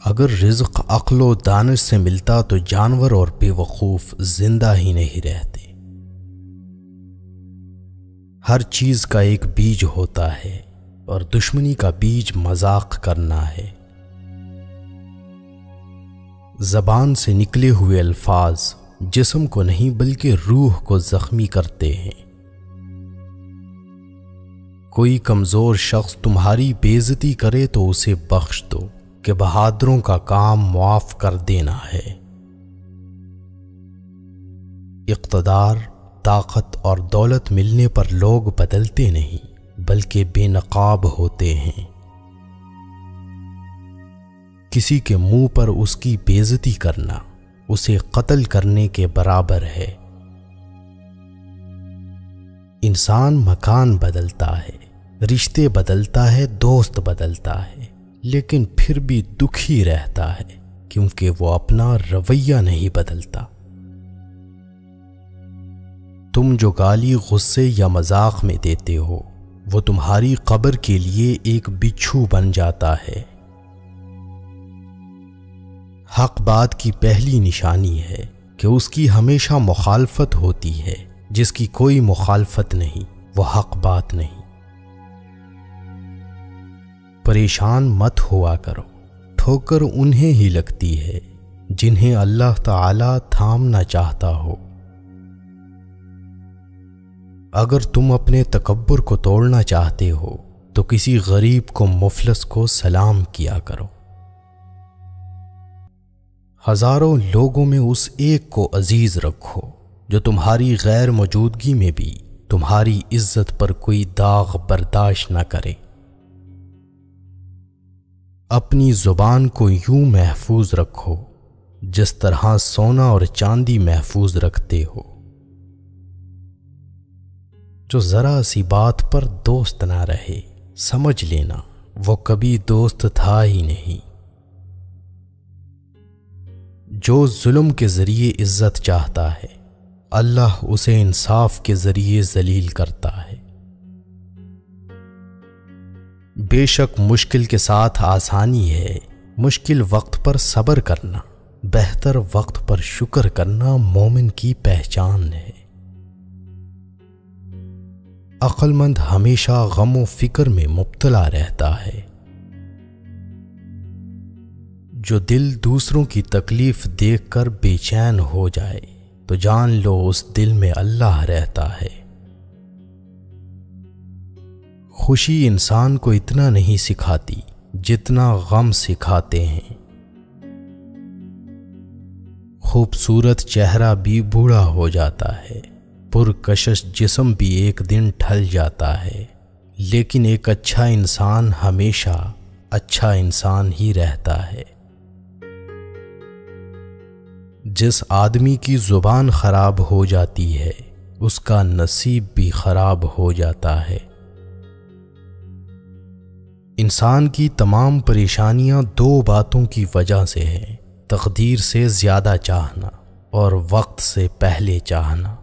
اگر رزق عقل و دانش سے ملتا تو جانور اور بے وقوف زندہ ہی نہیں رہتے۔ ہر چیز کا ایک بیج ہوتا ہے اور دشمنی کا بیج مذاق کرنا ہے۔ زبان سے نکلے ہوئے الفاظ جسم کو نہیں بلکہ روح کو زخمی کرتے ہیں۔ کوئی کمزور شخص تمہاری بے عزتی کرے تو اسے بخش دو کہ بہادروں کا کام معاف کر دینا ہے۔ اقتدار، طاقت اور دولت ملنے پر لوگ بدلتے نہیں بلکہ بے نقاب ہوتے ہیں۔ کسی کے منہ پر اس کی بے عزتی کرنا اسے قتل کرنے کے برابر ہے۔ انسان مکان بدلتا ہے، رشتے بدلتا ہے، دوست بدلتا ہے، لیکن پھر بھی دکھی رہتا ہے کیونکہ وہ اپنا رویہ نہیں بدلتا۔ تم جو گالی غصے یا مذاق میں دیتے ہو وہ تمہاری قبر کے لیے ایک بچھو بن جاتا ہے۔ حق بات کی پہلی نشانی ہے کہ اس کی ہمیشہ مخالفت ہوتی ہے، جس کی کوئی مخالفت نہیں وہ حق بات نہیں۔ پریشان مت ہوا کرو، ٹھوکر انہیں ہی لگتی ہے جنہیں اللہ تعالی تھامنا چاہتا ہو۔ اگر تم اپنے تکبر کو توڑنا چاہتے ہو تو کسی غریب کو مفلس کو سلام کیا کرو۔ ہزاروں لوگوں میں اس ایک کو عزیز رکھو جو تمہاری غیر موجودگی میں بھی تمہاری عزت پر کوئی داغ برداشت نہ کرے۔ اپنی زبان کو یوں محفوظ رکھو جس طرح سونا اور چاندی محفوظ رکھتے ہو۔ جو ذرا سی بات پر دوست نہ رہے سمجھ لینا وہ کبھی دوست تھا ہی نہیں۔ جو ظلم کے ذریعے عزت چاہتا ہے اللہ اسے انصاف کے ذریعے ذلیل کرتا ہے۔ بے شک مشکل کے ساتھ آسانی ہے، مشکل وقت پر صبر کرنا، بہتر وقت پر شکر کرنا مومن کی پہچان ہے۔ عقل مند ہمیشہ غم و فکر میں مبتلا رہتا ہے۔ جو دل دوسروں کی تکلیف دیکھ کر بے چین ہو جائے تو جان لو اس دل میں اللہ رہتا ہے۔ خوشی انسان کو اتنا نہیں سکھاتی جتنا غم سکھاتے ہیں۔ خوبصورت چہرہ بھی بوڑھا ہو جاتا ہے، پرکشش جسم بھی ایک دن ڈھل جاتا ہے، لیکن ایک اچھا انسان ہمیشہ اچھا انسان ہی رہتا ہے۔ جس آدمی کی زبان خراب ہو جاتی ہے اس کا نصیب بھی خراب ہو جاتا ہے۔ انسان کی تمام پریشانیاں دو باتوں کی وجہ سے ہیں، تقدیر سے زیادہ چاہنا اور وقت سے پہلے چاہنا۔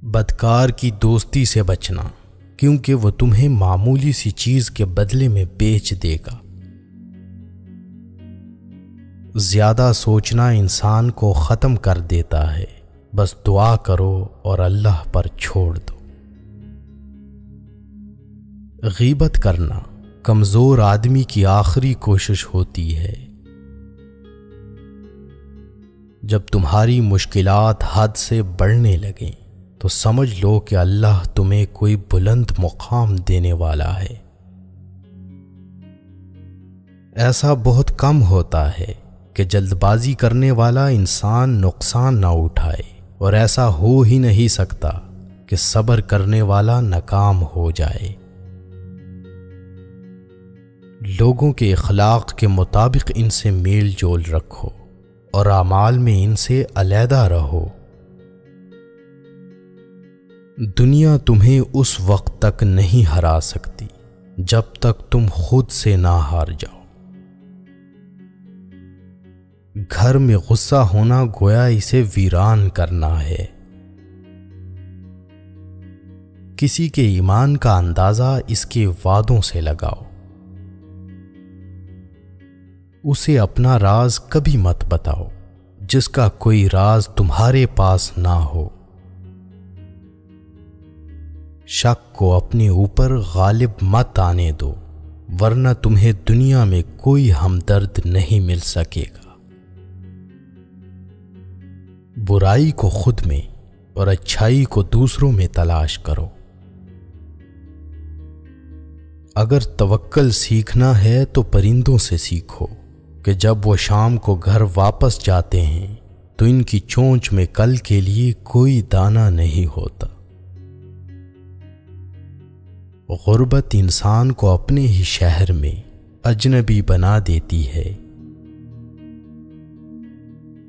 بدکار کی دوستی سے بچنا کیونکہ وہ تمہیں معمولی سی چیز کے بدلے میں بیچ دے گا۔ زیادہ سوچنا انسان کو ختم کر دیتا ہے، بس دعا کرو اور اللہ پر چھوڑ دو۔ غیبت کرنا کمزور آدمی کی آخری کوشش ہوتی ہے۔ جب تمہاری مشکلات حد سے بڑھنے لگیں تو سمجھ لو کہ اللہ تمہیں کوئی بلند مقام دینے والا ہے۔ ایسا بہت کم ہوتا ہے کہ جلد بازی کرنے والا انسان نقصان نہ اٹھائے، اور ایسا ہو ہی نہیں سکتا کہ صبر کرنے والا ناکام ہو جائے۔ لوگوں کے اخلاق کے مطابق ان سے میل جول رکھو اور اعمال میں ان سے علیحدہ رہو۔ دنیا تمہیں اس وقت تک نہیں ہرا سکتی جب تک تم خود سے نہ ہار جاؤ۔ گھر میں غصہ ہونا گویا اسے ویران کرنا ہے۔ کسی کے ایمان کا اندازہ اس کے وعدوں سے لگاؤ۔ اسے اپنا راز کبھی مت بتاؤ جس کا کوئی راز تمہارے پاس نہ ہو۔ شک کو اپنے اوپر غالب مت آنے دو، ورنہ تمہیں دنیا میں کوئی ہمدرد نہیں مل سکے گا۔ برائی کو خود میں اور اچھائی کو دوسروں میں تلاش کرو۔ اگر توکل سیکھنا ہے تو پرندوں سے سیکھو کہ جب وہ شام کو گھر واپس جاتے ہیں تو ان کی چونچ میں کل کے لیے کوئی دانہ نہیں ہوتا۔ غربت انسان کو اپنے ہی شہر میں اجنبی بنا دیتی ہے۔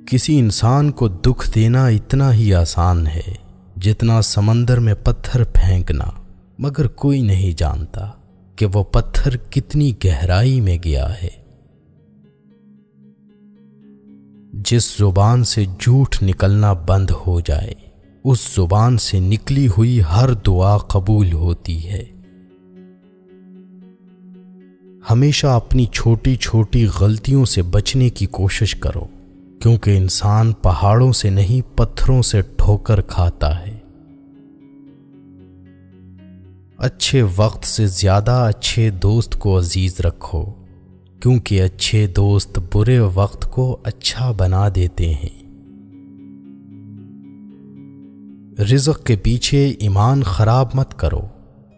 کسی انسان کو دکھ دینا اتنا ہی آسان ہے جتنا سمندر میں پتھر پھینکنا، مگر کوئی نہیں جانتا کہ وہ پتھر کتنی گہرائی میں گیا ہے۔ جس زبان سے جھوٹ نکلنا بند ہو جائے، اس زبان سے نکلی ہوئی ہر دعا قبول ہوتی ہے۔ ہمیشہ اپنی چھوٹی چھوٹی غلطیوں سے بچنے کی کوشش کرو، کیونکہ انسان پہاڑوں سے نہیں پتھروں سے ٹھوکر کھاتا ہے۔ اچھے وقت سے زیادہ اچھے دوست کو عزیز رکھو، کیونکہ اچھے دوست برے وقت کو اچھا بنا دیتے ہیں۔ رزق کے پیچھے ایمان خراب مت کرو،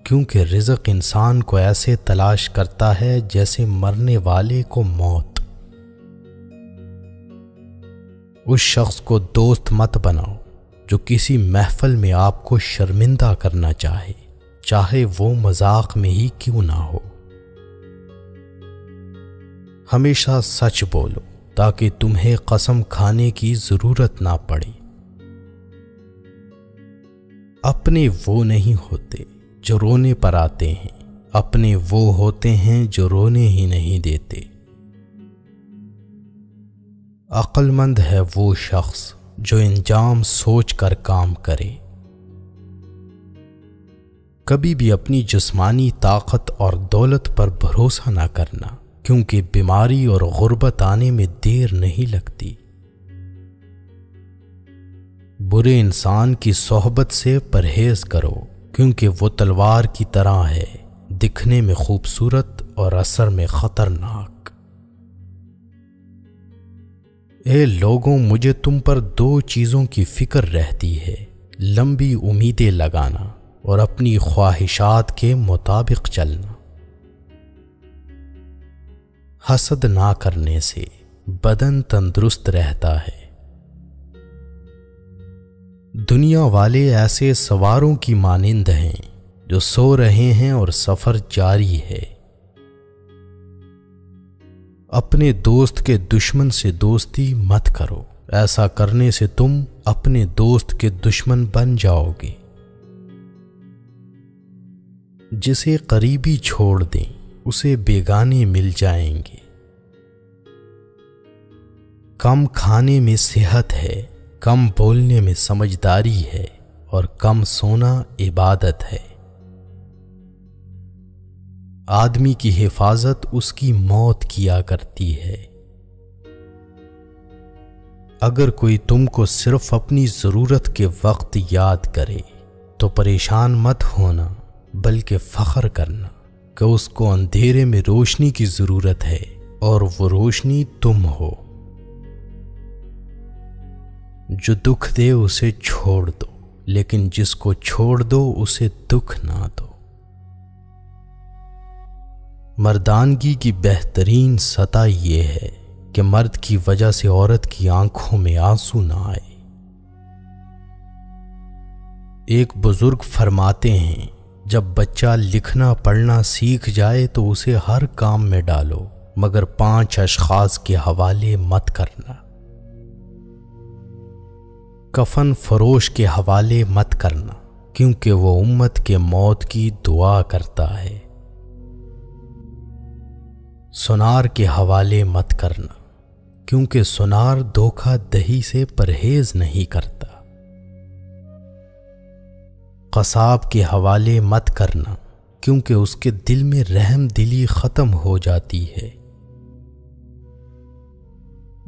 کیونکہ رزق انسان کو ایسے تلاش کرتا ہے جیسے مرنے والے کو موت۔ اس شخص کو دوست مت بناؤ جو کسی محفل میں آپ کو شرمندہ کرنا چاہے وہ مذاق میں ہی کیوں نہ ہو۔ ہمیشہ سچ بولو تاکہ تمہیں قسم کھانے کی ضرورت نہ پڑے۔ اپنے وہ نہیں ہوتے جو رونے پر آتے ہیں، اپنے وہ ہوتے ہیں جو رونے ہی نہیں دیتے۔ عقل مند ہے وہ شخص جو انجام سوچ کر کام کرے۔ کبھی بھی اپنی جسمانی طاقت اور دولت پر بھروسہ نہ کرنا، کیونکہ بیماری اور غربت آنے میں دیر نہیں لگتی۔ برے انسان کی صحبت سے پرہیز کرو، کیونکہ وہ تلوار کی طرح ہے، دکھنے میں خوبصورت اور اثر میں خطرناک۔ اے لوگوں، مجھے تم پر دو چیزوں کی فکر رہتی ہے، لمبی امیدیں لگانا اور اپنی خواہشات کے مطابق چلنا۔ حسد نہ کرنے سے بدن تندرست رہتا ہے۔ دنیا والے ایسے سواروں کی مانند ہیں جو سو رہے ہیں اور سفر جاری ہے۔ اپنے دوست کے دشمن سے دوستی مت کرو، ایسا کرنے سے تم اپنے دوست کے دشمن بن جاؤ گے۔ جسے قریبی چھوڑ دیں اسے بیگانے مل جائیں گے۔ کم کھانے میں صحت ہے، کم بولنے میں سمجھداری ہے، اور کم سونا عبادت ہے۔ آدمی کی حفاظت اس کی موت کیا کرتی ہے۔ اگر کوئی تم کو صرف اپنی ضرورت کے وقت یاد کرے تو پریشان مت ہونا، بلکہ فخر کرنا کہ اس کو اندھیرے میں روشنی کی ضرورت ہے اور وہ روشنی تم ہو۔ جو دکھ دے اسے چھوڑ دو، لیکن جس کو چھوڑ دو اسے دکھ نہ دو۔ مردانگی کی بہترین سطح یہ ہے کہ مرد کی وجہ سے عورت کی آنکھوں میں آنسو نہ آئے۔ ایک بزرگ فرماتے ہیں، جب بچہ لکھنا پڑھنا سیکھ جائے تو اسے ہر کام میں ڈالو، مگر 5 اشخاص کے حوالے مت کرنا۔ کفن فروش کے حوالے مت کرنا، کیونکہ وہ امت کے موت کی دعا کرتا ہے۔ سنار کے حوالے مت کرنا، کیونکہ سنار دھوکہ دہی سے پرہیز نہیں کرتا۔ قصاب کے حوالے مت کرنا، کیونکہ اس کے دل میں رحم دلی ختم ہو جاتی ہے۔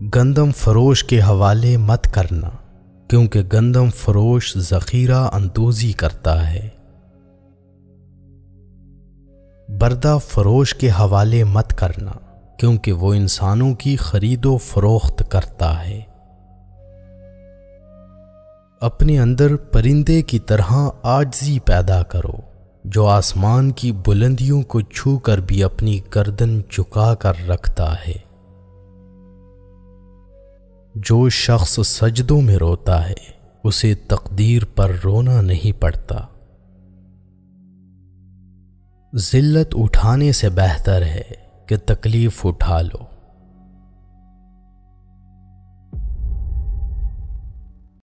گندم فروش کے حوالے مت کرنا، کیونکہ گندم فروش ذخیرہ اندوزی کرتا ہے۔ بردہ فروش کے حوالے مت کرنا، کیونکہ وہ انسانوں کی خرید و فروخت کرتا ہے۔ اپنے اندر پرندے کی طرح عاجزی پیدا کرو، جو آسمان کی بلندیوں کو چھو کر بھی اپنی گردن جھکا کر رکھتا ہے۔ جو شخص سجدوں میں روتا ہے اسے تقدیر پر رونا نہیں پڑتا۔ ذلت اٹھانے سے بہتر ہے کہ تکلیف اٹھا لو۔